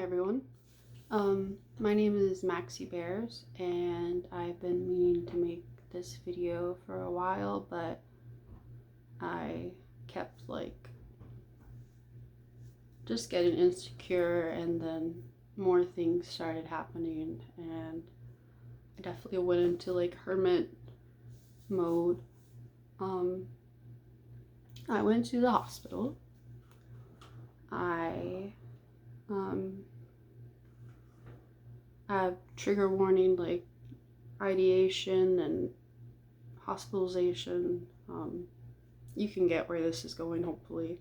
everyone. My name is Maxie Bears, and I've been meaning to make this video for a while, but I kept just getting insecure, and then more things started happening, and I definitely went into hermit mode. I went to the hospital. I have trigger warning ideation and hospitalization. You can get where this is going, hopefully.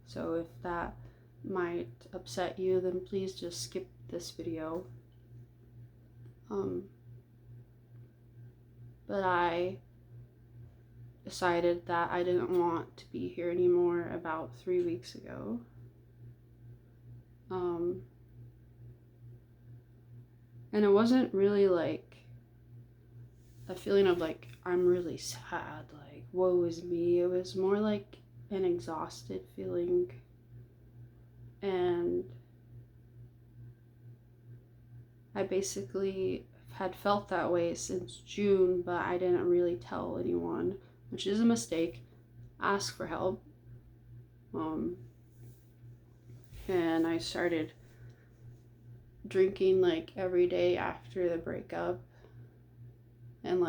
So if that might upset you, then please just skip this video. But I decided that I didn't want to be here anymore about 3 weeks ago. And it wasn't really a feeling of I'm really sad, woe is me. It was more like an exhausted feeling, and I basically had felt that way since June, but I didn't really tell anyone, which is a mistake. Ask for help. And I started drinking every day after the breakup, and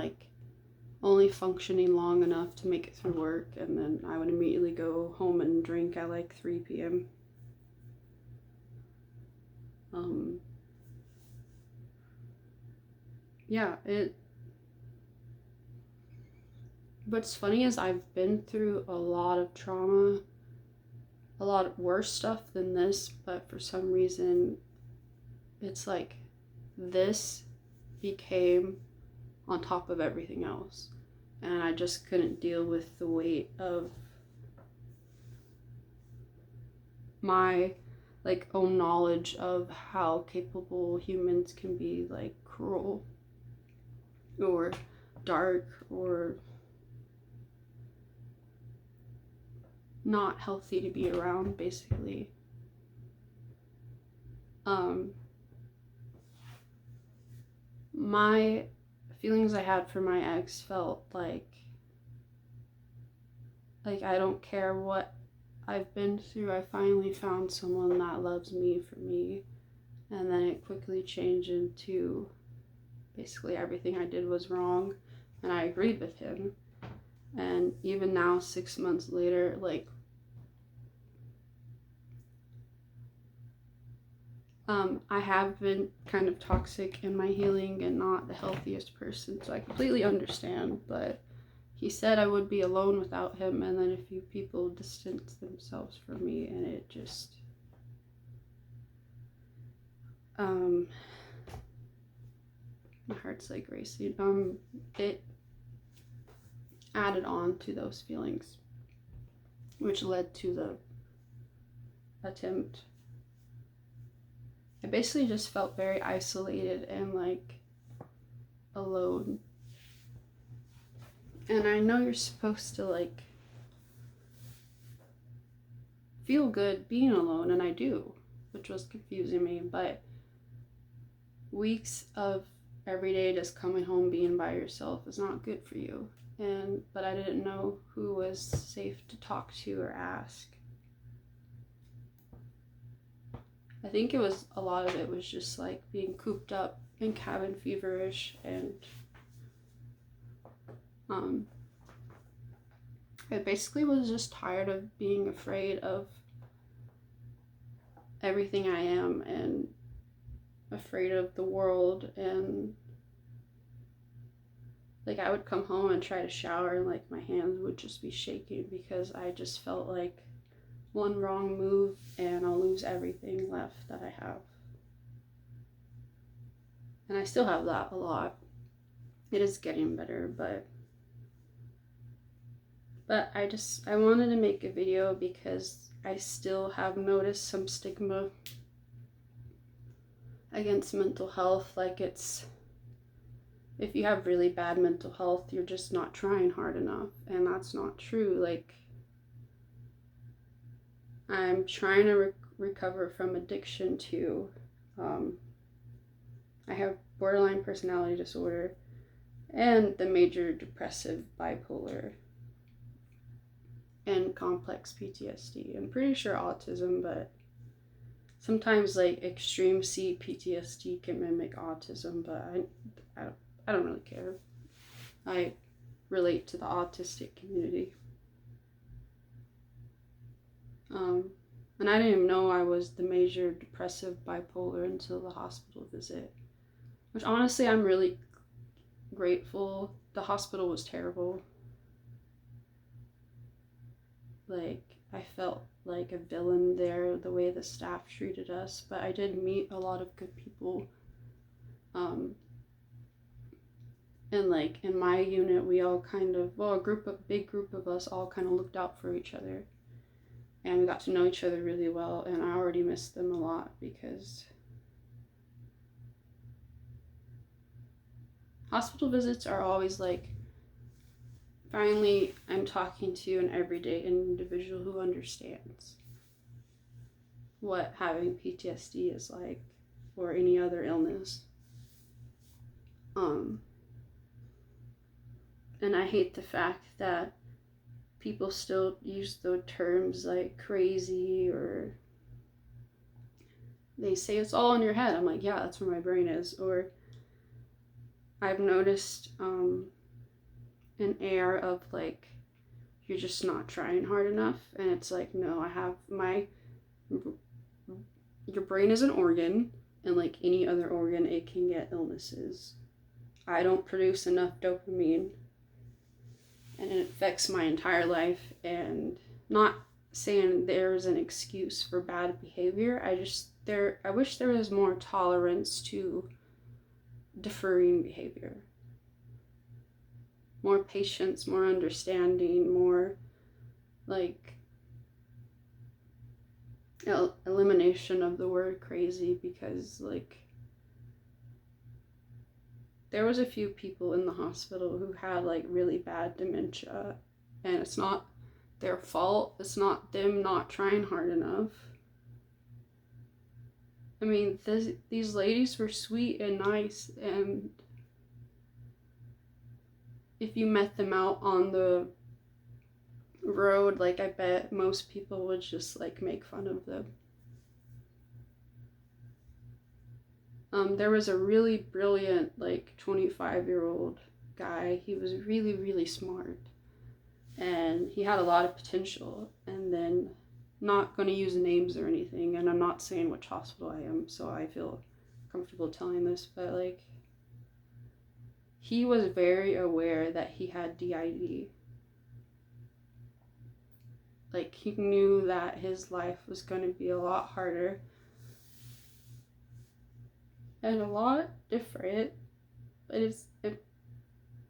only functioning long enough to make it through work, and then I would immediately go home and drink at 3 p.m. What's funny is I've been through a lot of trauma, a lot of worse stuff than this, but for some reason it's this became on top of everything else, and I just couldn't deal with the weight of my own knowledge of how capable humans can be cruel or dark or not healthy to be around, basically. My feelings I had for my ex felt like I don't care what I've been through, I finally found someone that loves me for me. And then it quickly changed into basically everything I did was wrong, and I agreed with him. And even now, 6 months later, I have been kind of toxic in my healing and not the healthiest person, so I completely understand. But he said I would be alone without him, and then a few people distanced themselves from me, and it just my heart's racing. It added on to those feelings, which led to the attempt. I basically just felt very isolated and alone. And I know you're supposed to feel good being alone, and I do, which was confusing me, but weeks of every day just coming home being by yourself is not good for you. But I didn't know who was safe to talk to or ask. I think a lot of it was just being cooped up and cabin feverish, and I basically was just tired of being afraid of everything I am, and afraid of the world. And I would come home and try to shower, and my hands would just be shaking because I just felt one wrong move and I'll lose everything left that I have. And I still have that a lot. It is getting better, but I wanted to make a video because I still have noticed some stigma against mental health. If you have really bad mental health, you're just not trying hard enough, and that's not true. I'm trying to recover from addiction too, I have borderline personality disorder and the major depressive bipolar and complex PTSD. I'm pretty sure autism, but sometimes like extreme C PTSD can mimic autism, but I don't really care. I relate to the autistic community. And I didn't even know I was the major depressive bipolar until the hospital visit, which honestly I'm really grateful. The hospital was terrible. Like, I felt like a villain there, the way the staff treated us, but I did meet a lot of good people. And like in my unit, we all kind of, well, big group of us all kind of looked out for each other. And we got to know each other really well, and I already miss them a lot because hospital visits are always like, finally, I'm talking to an everyday individual who understands what having PTSD is like, or any other illness. And I hate the fact that people still use the terms like crazy, or they say it's all in your head. I'm like, yeah, that's where my brain is. Or I've noticed an air of like, you're just not trying hard enough. And it's like, no, I have your brain is an organ, and like any other organ, it can get illnesses. I don't produce enough dopamine, and it affects my entire life. And not saying there's an excuse for bad behavior. I wish there was more tolerance to differing behavior. More patience, more understanding, more like elimination of the word crazy, because like there was a few people in the hospital who had like really bad dementia, and it's not their fault. It's not them not trying hard enough. I mean, these ladies were sweet and nice, and if you met them out on the road, like I bet most people would just like make fun of them. There was a really brilliant like 25-year-old guy. He was really, really smart, and he had a lot of potential. And then, not going to use names or anything, and I'm not saying which hospital I am, so I feel comfortable telling this, but like he was very aware that he had DID. Like, he knew that his life was going to be a lot harder and a lot different. But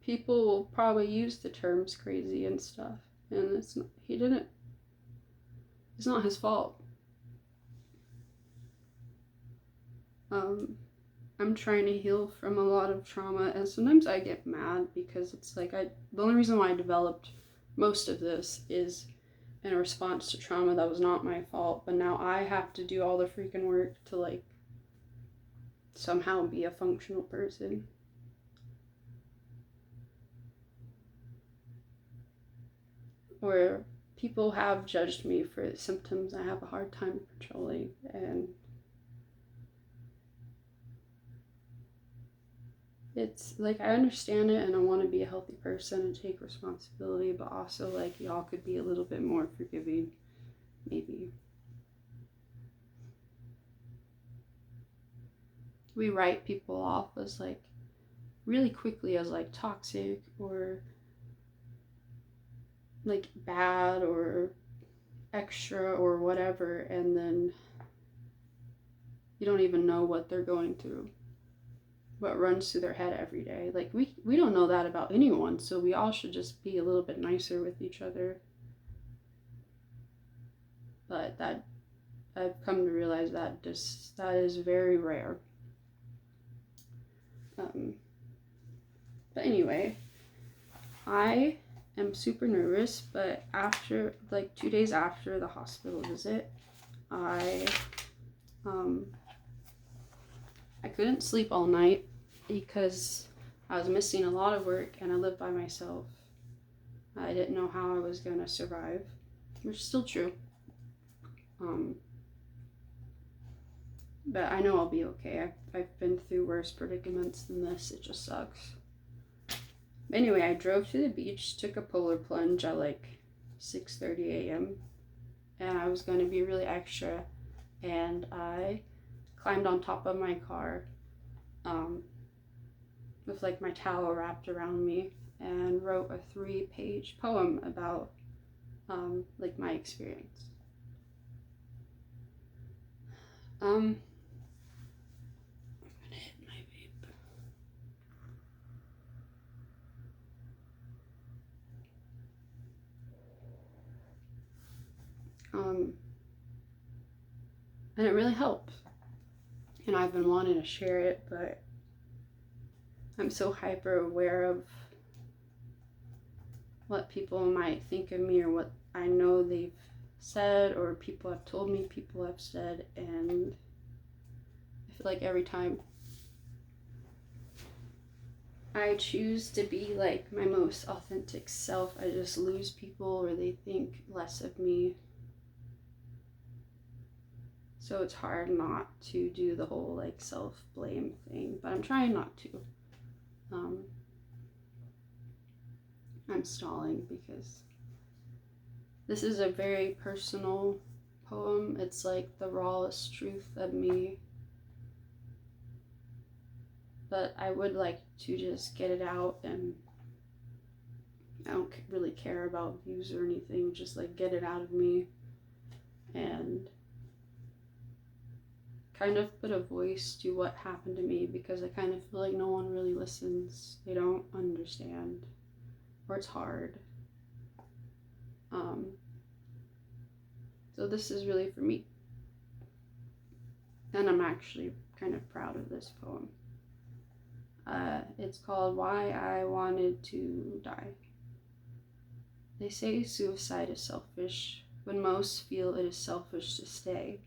people will probably use the terms crazy and stuff, and it's not his fault. I'm trying to heal from a lot of trauma, and sometimes I get mad because it's like the only reason why I developed most of this is in a response to trauma that was not my fault, but now I have to do all the freaking work to like somehow be a functional person. Where people have judged me for symptoms I have a hard time controlling, and it's like I understand it, and I want to be a healthy person and take responsibility, but also like y'all could be a little bit more forgiving, maybe. We write people off as like really quickly as like toxic or like bad or extra or whatever, and then you don't even know what they're going through, what runs through their head every day. Like we don't know that about anyone, so we all should just be a little bit nicer with each other. But that I've come to realize that that is very rare. But anyway, I am super nervous, but after like 2 days after the hospital visit, I couldn't sleep all night because I was missing a lot of work and I lived by myself. I didn't know how I was going to survive, which is still true. But I know I'll be okay. I've been through worse predicaments than this. It just sucks. Anyway, I drove to the beach, took a polar plunge at like 6:30 a.m. and I was going to be really extra, and I climbed on top of my car with like my towel wrapped around me and wrote a 3-page poem about like my experience. I'm gonna hit my vape. And it really helped. And I've been wanting to share it, but I'm so hyper aware of what people might think of me or what I know they've said or people have told me people have said, and I feel like every time I choose to be like my most authentic self, I just lose people or they think less of me. So it's hard not to do the whole like self-blame thing, but I'm trying not to. I'm stalling because this is a very personal poem. It's like the rawest truth of me. But I would like to just get it out, and I don't really care about views or anything, just like get it out of me and kind of put a voice to what happened to me, because I kind of feel like no one really listens. They don't understand, or it's hard. So this is really for me. And I'm actually kind of proud of this poem. It's called Why I Wanted to Die. They say suicide is selfish, when most feel it is selfish to stay.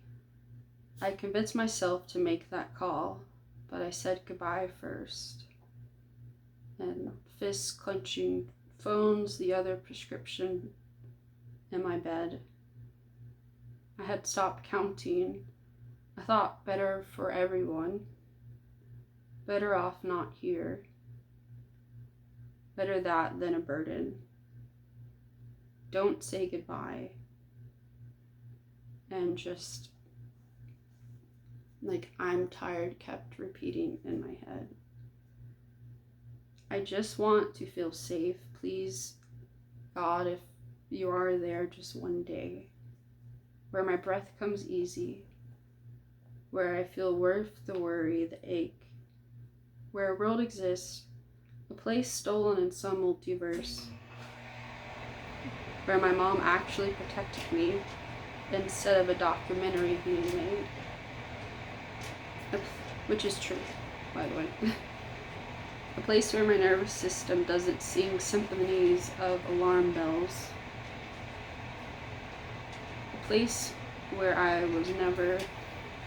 I convinced myself to make that call, but I said goodbye first. And fists clenching, phones, the other prescription in my bed. I had stopped counting. I thought better for everyone. Better off not here. Better that than a burden. Don't say goodbye. And just like I'm tired kept repeating in my head. I just want to feel safe. Please, God, if you are there, just one day. Where my breath comes easy. Where I feel worth the worry, the ache. Where a world exists, a place stolen in some multiverse. Where my mom actually protected me instead of a documentary being made. Which is true, by the way. A place where my nervous system doesn't sing symphonies of alarm bells. A place where I was never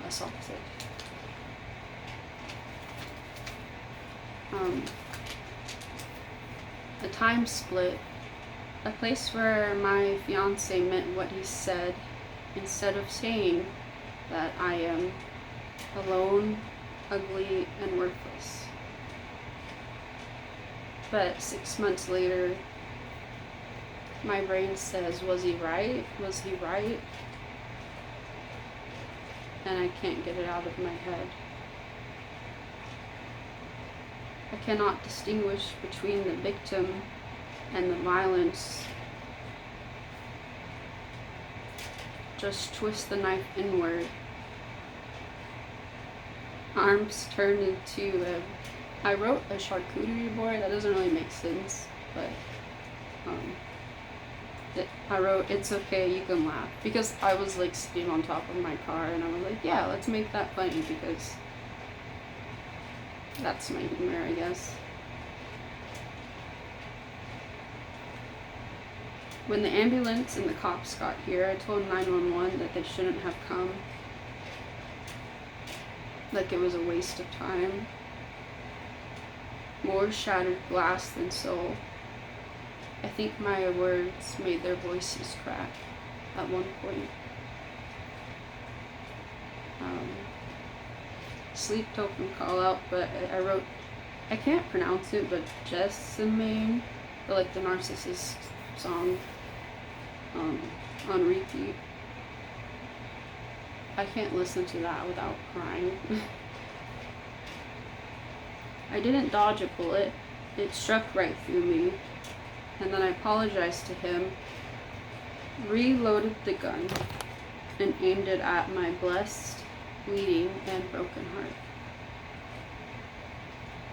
assaulted. A time split. A place where my fiance meant what he said instead of saying that I am alone, ugly, and worthless. But 6 months later, my brain says, was he right? Was he right? And I can't get it out of my head. I cannot distinguish between the victim and the violence. Just twist the knife inward. Arms turned into I wrote a charcuterie board. That doesn't really make sense, but I wrote, it's okay, you can laugh. Because I was like sitting on top of my car and I was like, yeah, let's make that funny because that's my humor, I guess. When the ambulance and the cops got here, I told 911 that they shouldn't have come. like it was a waste of time. More shattered glass than soul. I think my words made their voices crack at one point. Sleep token call out, but I wrote, I can't pronounce it, but Jessamine, like the Narcissist song, on repeat. I can't listen to that without crying. I didn't dodge a bullet. It struck right through me. And then I apologized to him, reloaded the gun, and aimed it at my blessed, bleeding, and broken heart.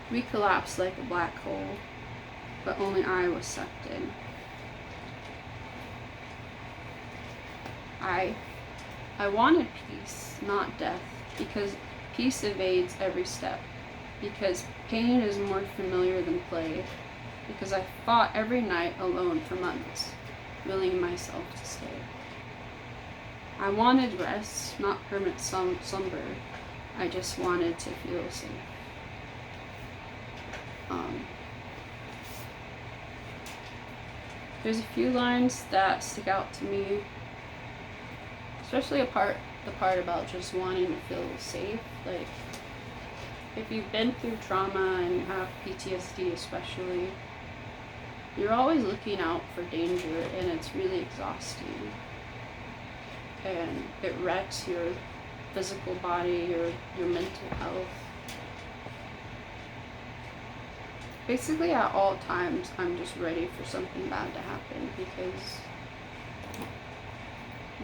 We collapsed like a black hole, but only I was sucked in. I wanted peace, not death, because peace evades every step, because pain is more familiar than play, because I fought every night alone for months, willing myself to stay. I wanted rest, not permanent slumber. I just wanted to feel safe. There's a few lines that stick out to me, especially the part about just wanting to feel safe. Like, if you've been through trauma and you have PTSD especially, you're always looking out for danger, and it's really exhausting. And it wrecks your physical body, your mental health. Basically, at all times, I'm just ready for something bad to happen, because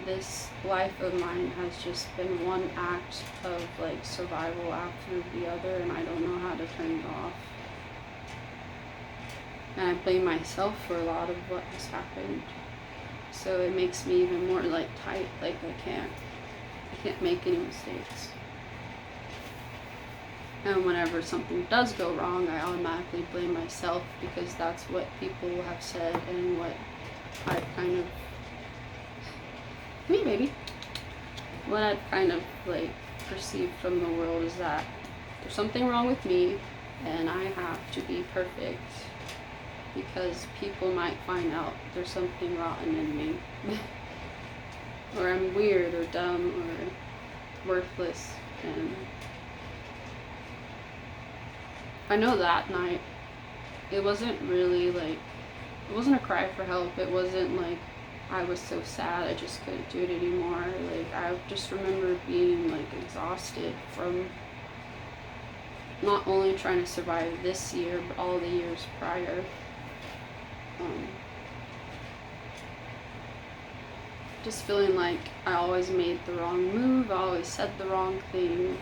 this life of mine has just been one act of like survival after the other, and I don't know how to turn it off. And I blame myself for a lot of what has happened. So it makes me even more like tight, like I can't make any mistakes. And whenever something does go wrong, I automatically blame myself, because that's what people have said and what I've kind of, me baby, what I've kind of like perceived from the world is that there's something wrong with me and I have to be perfect, because people might find out there's something rotten in me. Or I'm weird or dumb or worthless. And I know that night, it wasn't really like, it wasn't a cry for help. It wasn't like I was so sad I just couldn't do it anymore. Like, I just remember being like exhausted from not only trying to survive this year, but all the years prior. Just feeling like I always made the wrong move, I always said the wrong thing.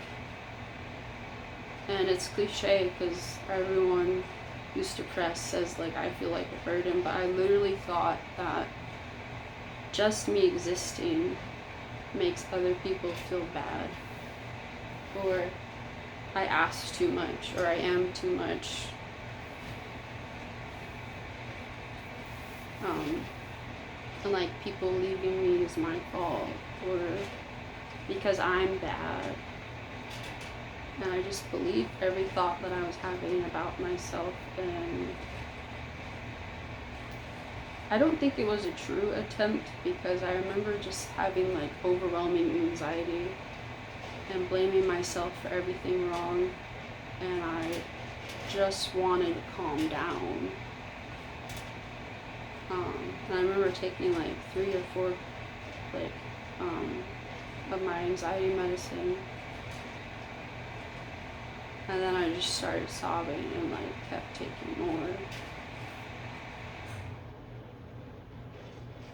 And it's cliche, because everyone who's depressed says like I feel like a burden, but I literally thought that just me existing makes other people feel bad, or I ask too much, or I am too much. And like people leaving me is my fault, or because I'm bad. And I just believed every thought that I was having about myself, and I don't think it was a true attempt, because I remember just having like overwhelming anxiety and blaming myself for everything wrong, and I just wanted to calm down. And I remember taking like 3 or 4 like of my anxiety medicine, and then I just started sobbing and like kept taking more,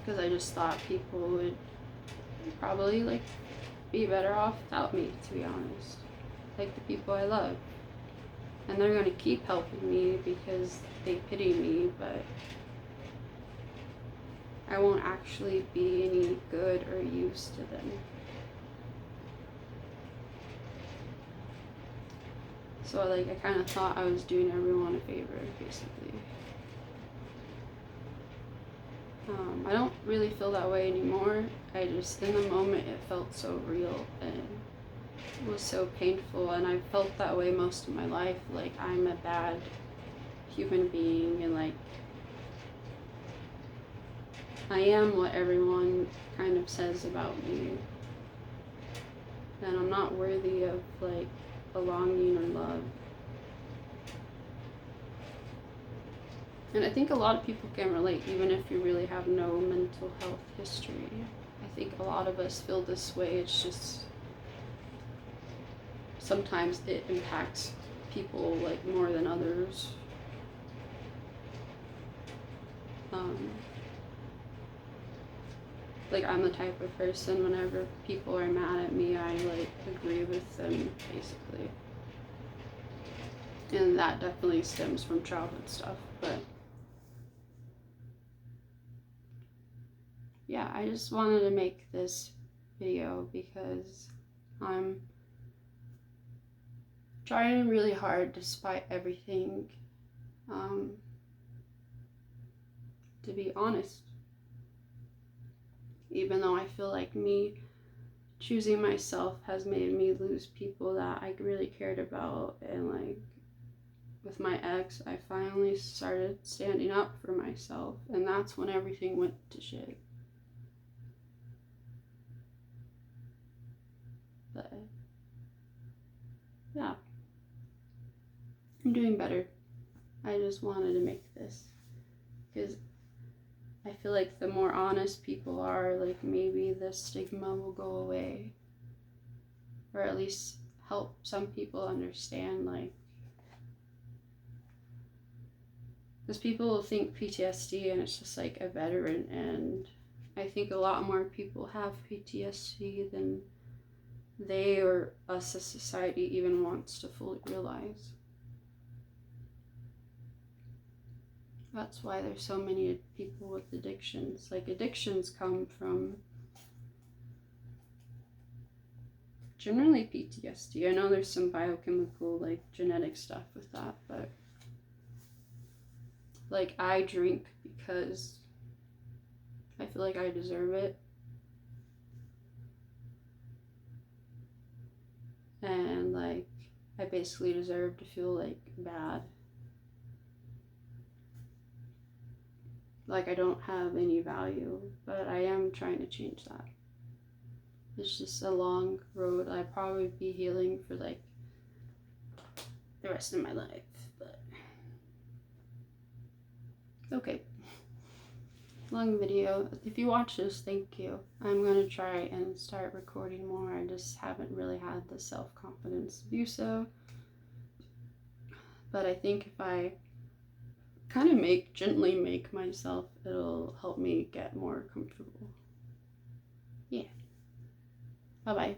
because I just thought people would probably like be better off without me, to be honest, like the people I love, and they're gonna keep helping me because they pity me, but I won't actually be any good or use to them. So like I kind of thought I was doing everyone a favor, basically. I don't really feel that way anymore. I just, in the moment, it felt so real, and was so painful, and I felt that way most of my life. Like, I'm a bad human being, and like, I am what everyone kind of says about me, and I'm not worthy of like belonging or love. And I think a lot of people can relate, even if you really have no mental health history. I think a lot of us feel this way. It's just sometimes it impacts people like more than others. Like, I'm the type of person, whenever people are mad at me, I like agree with them, basically. And that definitely stems from childhood stuff. But yeah, I just wanted to make this video because I'm trying really hard, despite everything, to be honest. Even though I feel like me choosing myself has made me lose people that I really cared about. And like, with my ex, I finally started standing up for myself, and that's when everything went to shit. But yeah, I'm doing better. I just wanted to make this because I feel like the more honest people are, like, maybe the stigma will go away, or at least help some people understand, like, because people think PTSD and it's just like a veteran, and I think a lot more people have PTSD than they or us as society even wants to fully realize. That's why there's so many people with addictions. Like, addictions come from generally PTSD. I know there's some biochemical, like, genetic stuff with that, but like, I drink because I feel like I deserve it. And like, I basically deserve to feel like bad. Like, I don't have any value, but I am trying to change that. It's just a long road. I'd probably be healing for like the rest of my life, but okay. Long video. If you watch this, thank you. I'm gonna try and start recording more. I just haven't really had the self-confidence to do so. But I think if I kind of gently make myself, it'll help me get more comfortable. Yeah. Bye-bye.